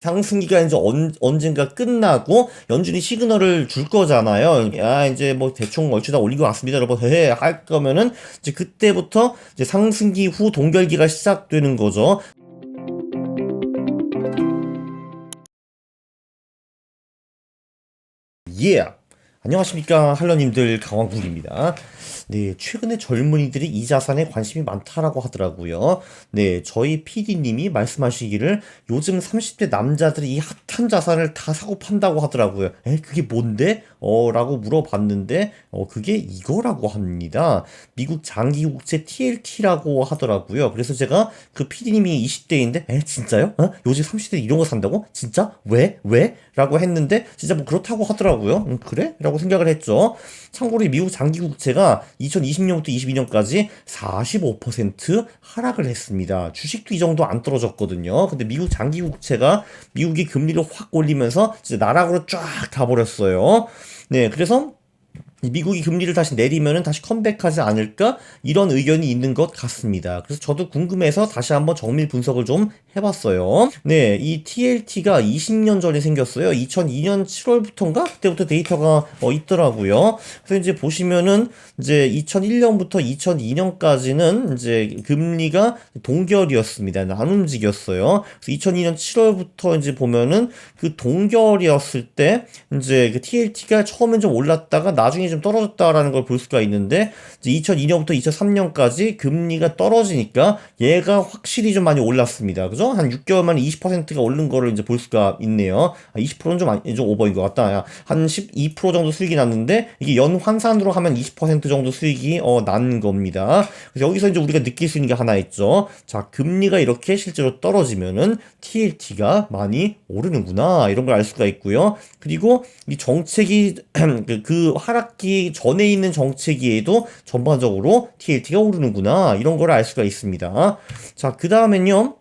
상승기가 이제 언젠가 끝나고 연준이 시그널을 줄 거잖아요. 야, 이제 뭐 대충 얼추 다 올리고 왔습니다. 여러분, 할 거면은 이제 그때부터 이제 상승기 후 동결기가 시작되는 거죠. 예. 안녕하십니까 할러님들, 강왕국입니다. 네, 최근에 젊은이들이 이 자산에 관심이 많다라고 하더라고요. 네, 저희 PD님이 말씀하시기를 요즘 30대 남자들이 이 핫한 자산을 다 사고 판다고 하더라고요. 그게 뭔데? 라고 물어봤는데, 그게 이거라고 합니다. 미국 장기국채 TLT라고 하더라고요. 그래서 제가 그 PD님이 20대인데, 진짜요? 요즘 30대 이런 거 산다고? 진짜? 왜? 왜? 라고 했는데, 진짜 뭐 그렇다고 하더라고요. 그래? 라고 생각을 했죠. 참고로 이 미국 장기국채가 2020년부터 22년까지 45% 하락을 했습니다. 주식도 이 정도 안 떨어졌거든요. 근데 미국 장기국채가 미국이 금리를 확 올리면서 진짜 나락으로 쫙 가버렸어요. 네, 그래서 미국이 금리를 다시 내리면은 다시 컴백하지 않을까? 이런 의견이 있는 것 같습니다. 그래서 저도 궁금해서 다시 한번 정밀 분석을 좀 해봤어요. 네, 이 TLT가 20년 전에 생겼어요. 2002년 7월부터인가? 그때부터 데이터가 있더라고요. 그래서 이제 보시면은 이제 2001년부터 2002년까지는 이제 금리가 동결이었습니다. 나눔직이었어요. 그래서 2002년 7월부터 이제 보면은 그 동결이었을 때 이제 그 TLT가 처음엔 좀 올랐다가 나중에 좀 떨어졌다라는 걸 볼 수가 있는데, 이제 2002년부터 2003년까지 금리가 떨어지니까 얘가 확실히 좀 많이 올랐습니다. 그죠? 한 6개월 만에 20%가 오른 거를 이제 볼 수가 있네요. 20%는 좀 오버인 것 같다. 한 12% 정도 수익이 났는데, 이게 연 환산으로 하면 20% 정도 수익이 난 겁니다. 그래서 여기서 이제 우리가 느낄 수 있는 게 하나 있죠. 자, 금리가 이렇게 실제로 떨어지면은 TLT가 많이 오르는구나. 이런 걸 알 수가 있고요. 그리고 이 정책이 그 하락기 전에 있는 정체기에도 전반적으로 TLT가 오르는구나, 이런 걸 알 수가 있습니다. 자, 그 다음엔요,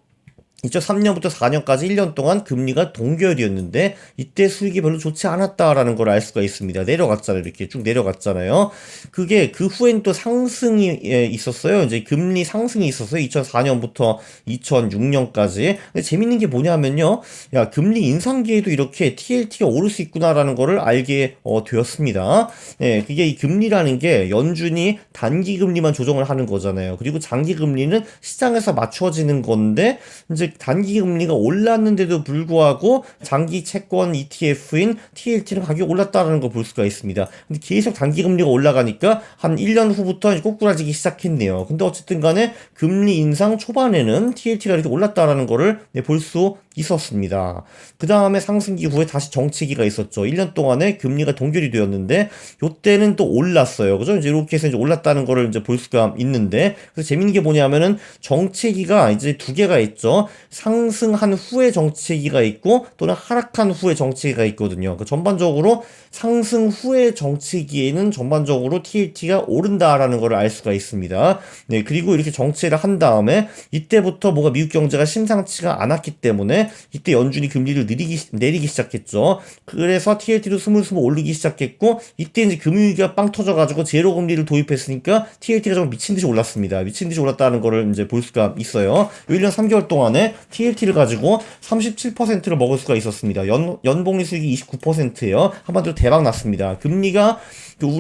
2003년부터 4년까지 1년 동안 금리가 동결이었는데 이때 수익이 별로 좋지 않았다라는 걸 알 수가 있습니다. 내려갔잖아요. 이렇게 쭉 내려갔잖아요. 그게 그 후엔 또 상승이 있었어요. 이제 금리 상승이 있었어요. 2004년부터 2006년까지. 근데 재밌는 게 뭐냐면요. 야, 금리 인상기에도 이렇게 TLT가 오를 수 있구나라는 거를 알게 되었습니다. 네, 그게 이 금리라는 게 연준이 단기 금리만 조정을 하는 거잖아요. 그리고 장기 금리는 시장에서 맞춰지는 건데, 이제 단기 금리가 올랐는데도 불구하고 장기 채권 ETF인 TLT는 가격이 올랐다는 걸 볼 수가 있습니다. 근데 계속 단기 금리가 올라가니까 한 1년 후부터 이제 꼬꾸라지기 시작했네요. 근데 어쨌든 간에 금리 인상 초반에는 TLT가 이렇게 올랐다라는 거를 볼 수 있었습니다. 그 다음에 상승기 후에 다시 정체기가 있었죠. 1년 동안에 금리가 동결이 되었는데 요때는 또 올랐어요. 그죠? 이제 이렇게 해서 이제 올랐다는 거를 이제 볼 수가 있는데, 그래서 재밌는 게 뭐냐면은 정체기가 이제 두 개가 있죠. 상승한 후에 정체기가 있고 또는 하락한 후에 정체기가 있거든요. 그 전반적으로 상승 후에 정체기에는 전반적으로 TLT가 오른다라는 걸 알 수가 있습니다. 네, 그리고 이렇게 정체를 한 다음에 이때부터 뭐가 미국 경제가 심상치가 않았기 때문에 이때 연준이 금리를 내리기 시작했죠. 그래서 TLT도 스물스물 오르기 시작했고, 이때 이제 금융위기가 빵 터져가지고 제로 금리를 도입했으니까 TLT가 정말 미친 듯이 올랐습니다. 미친 듯이 올랐다는 거를 이제 볼 수가 있어요. 1년 3개월 동안에 TLT를 가지고 37%를 먹을 수가 있었습니다. 연복리 수익이 29%예요. 한마디로 대박 났습니다. 금리가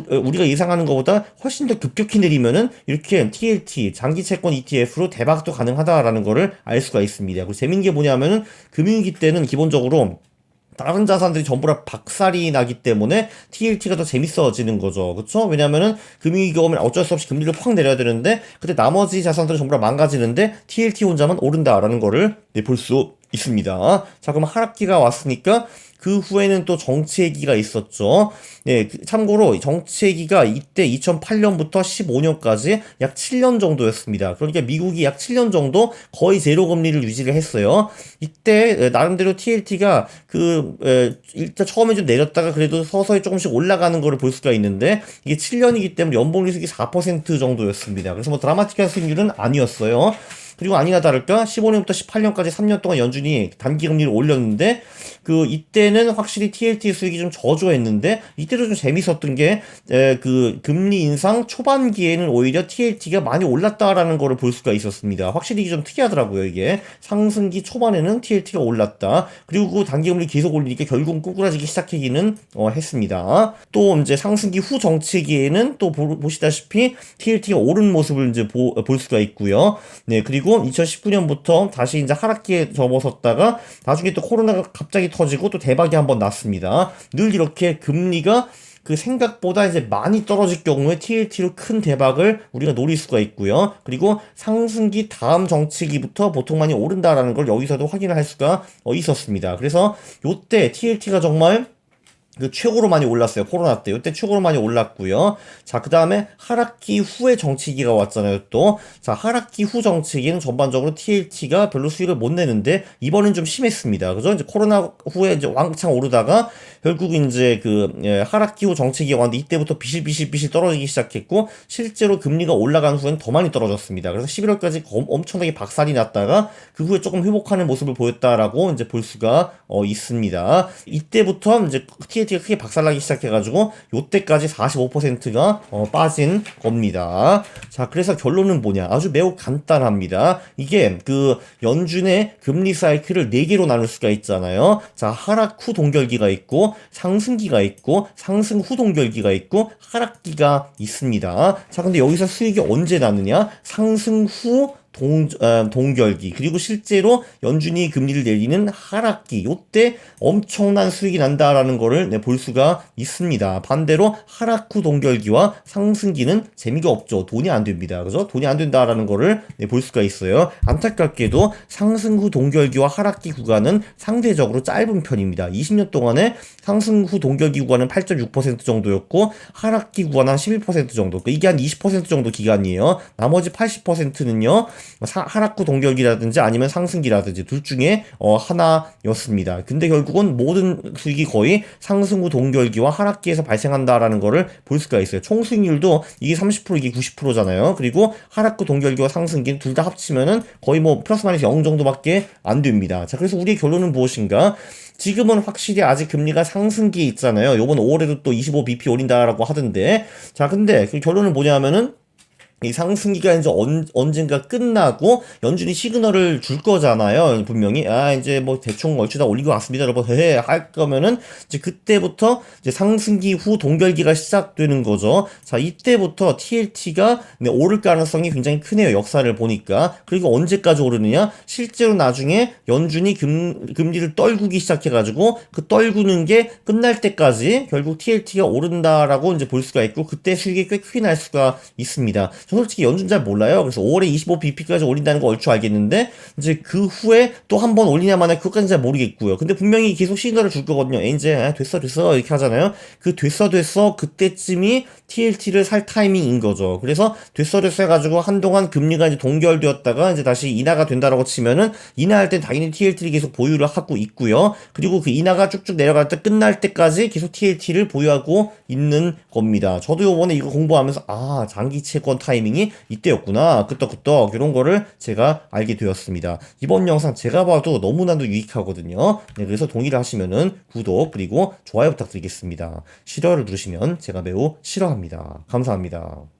우리가 예상하는 것보다 훨씬 더 급격히 내리면은 이렇게 TLT 장기 채권 ETF로 대박도 가능하다라는 거를 알 수가 있습니다. 그리고 재밌는 게 뭐냐면은 금융위기 때는 기본적으로 다른 자산들이 전부 다 박살이 나기 때문에 TLT가 더 재밌어지는 거죠. 그쵸? 왜냐면은 금융위기가 오면 어쩔 수 없이 금리를 확 내려야 되는데, 그때 나머지 자산들은 전부 다 망가지는데 TLT 혼자만 오른다라는 거를 볼 수 있습니다. 자, 그럼 하락기가 왔으니까 그 후에는 또 정체기가 있었죠. 네, 참고로 정체기가 이때 2008년부터 15년까지 약 7년 정도였습니다. 그러니까 미국이 약 7년 정도 거의 제로 금리를 유지를 했어요. 이때 나름대로 TLT가 일단 처음에 좀 내렸다가 그래도 서서히 조금씩 올라가는 거를 볼 수가 있는데, 이게 7년이기 때문에 연봉 리스크이 4% 정도였습니다. 그래서 뭐 드라마틱한 수익률은 아니었어요. 그리고 아니나 다를까 15년부터 18년까지 3년 동안 연준이 단기 금리를 올렸는데 이때는 확실히 TLT 수익이 좀 저조했는데 이때도 좀 재밌었던 게 금리 인상 초반기에는 오히려 TLT가 많이 올랐다라는 거를 볼 수가 있었습니다. 확실히 이게 좀 특이하더라고요. 이게 상승기 초반에는 TLT가 올랐다. 그리고 그 단기 금리 계속 올리니까 결국은 꾸꾸라지기 시작하기는 했습니다. 또 이제 상승기 후 정체기에는 또 보시다시피 TLT가 오른 모습을 이제 볼 수가 있고요. 네, 그리고 2019년부터 다시 이제 하락기에 접어섰다가 나중에 또 코로나가 갑자기 터지고 또 대박이 한번 났습니다. 늘 이렇게 금리가 생각보다 이제 많이 떨어질 경우에 TLT로 큰 대박을 우리가 노릴 수가 있고요. 그리고 상승기 다음 정체기부터 보통 많이 오른다라는 걸 여기서도 확인을 할 수가 있었습니다. 그래서 요때 TLT가 정말 최고로 많이 올랐어요. 코로나 때. 이때 최고로 많이 올랐고요. 자, 그 다음에 하락기 후에 정치기가 왔잖아요, 또. 자, 하락기 후 정치기는 전반적으로 TLT가 별로 수익을 못 내는데, 이번엔 좀 심했습니다. 그죠? 이제 코로나 후에 이제 왕창 오르다가, 결국 이제 하락기 후 정치기가 왔는데, 이때부터 비실비실 떨어지기 시작했고, 실제로 금리가 올라간 후엔 더 많이 떨어졌습니다. 그래서 11월까지 엄청나게 박살이 났다가, 그 후에 조금 회복하는 모습을 보였다라고 이제 볼 수가 있습니다. 이때부터 이제 TLT가 크게 박살나기 시작해가지고 요때까지 45%가 빠진 겁니다. 자, 그래서 결론은 뭐냐? 아주 매우 간단합니다. 이게 연준의 금리 사이클을 4개로 나눌 수가 있잖아요. 자, 하락 후 동결기가 있고 상승기가 있고 상승 후 동결기가 있고 하락기가 있습니다. 자, 근데 여기서 수익이 언제 나느냐? 상승 후 동결기 그리고 실제로 연준이 금리를 내리는 하락기 요때 엄청난 수익이 난다라는 거를 볼 수가 있습니다. 반대로 하락 후 동결기와 상승기는 재미가 없죠. 돈이 안 됩니다. 그죠? 돈이 안 된다라는 거를 볼 수가 있어요. 안타깝게도 상승 후 동결기와 하락기 구간은 상대적으로 짧은 편입니다. 20년 동안에 상승 후 동결기 구간은 8.6% 정도였고 하락기 구간은 한 11% 정도. 이게 한 20% 정도 기간이에요. 나머지 80%는요. 하락 후 동결기라든지 아니면 상승기라든지 둘 중에 하나였습니다. 근데 결국은 모든 수익이 거의 상승 후 동결기와 하락기에서 발생한다라는 거를 볼 수가 있어요. 총 수익률도 이게 30% 이게 90%잖아요. 그리고 하락 후 동결기와 상승기는 둘 다 합치면은 거의 플러스 마이너스 0 정도밖에 안 됩니다. 자, 그래서 우리의 결론은 무엇인가? 지금은 확실히 아직 금리가 상승기에 있잖아요. 요번 5월에도 또 25bp 올린다라고 하던데. 자, 근데 그 결론은 뭐냐면은 이 상승기가 이제 언젠가 끝나고 연준이 시그널을 줄 거잖아요. 분명히 이제 대충 얼추 다 올리고 왔습니다. 여러분 할 거면은 이제 그때부터 이제 상승기 후 동결기가 시작되는 거죠. 자, 이때부터 TLT가 오를 가능성이 굉장히 크네요. 역사를 보니까. 그리고 언제까지 오르느냐? 실제로 나중에 연준이 금리를 떨구기 시작해가지고 그 떨구는 게 끝날 때까지 결국 TLT가 오른다라고 이제 볼 수가 있고 그때 수익이 꽤 크게 날 수가 있습니다. 저 솔직히 연준 잘 몰라요. 그래서 5월에 25bp까지 올린다는 거 얼추 알겠는데 이제 그 후에 또 한 번 올리냐 마냐 그것까지는 잘 모르겠고요. 근데 분명히 계속 시그널을 줄 거거든요. 이제 됐어 이렇게 하잖아요. 그 됐어 그때쯤이 TLT를 살 타이밍인 거죠. 그래서 됐어 해가지고 한동안 금리가 이제 동결되었다가 이제 다시 인하가 된다라고 치면은 인하할 땐 당연히 TLT를 계속 보유를 하고 있고요. 그리고 그 인하가 쭉쭉 내려갈 때 끝날 때까지 계속 TLT를 보유하고 있는 겁니다. 저도 요번에 이거 공부하면서 장기 채권 타이밍 이때였구나. 끄떡끄떡 이런 거를 제가 알게 되었습니다. 이번 영상 제가 봐도 너무나도 유익하거든요. 네, 그래서 동의를 하시면은 구독 그리고 좋아요 부탁드리겠습니다. 싫어요를 누르시면 제가 매우 싫어합니다. 감사합니다.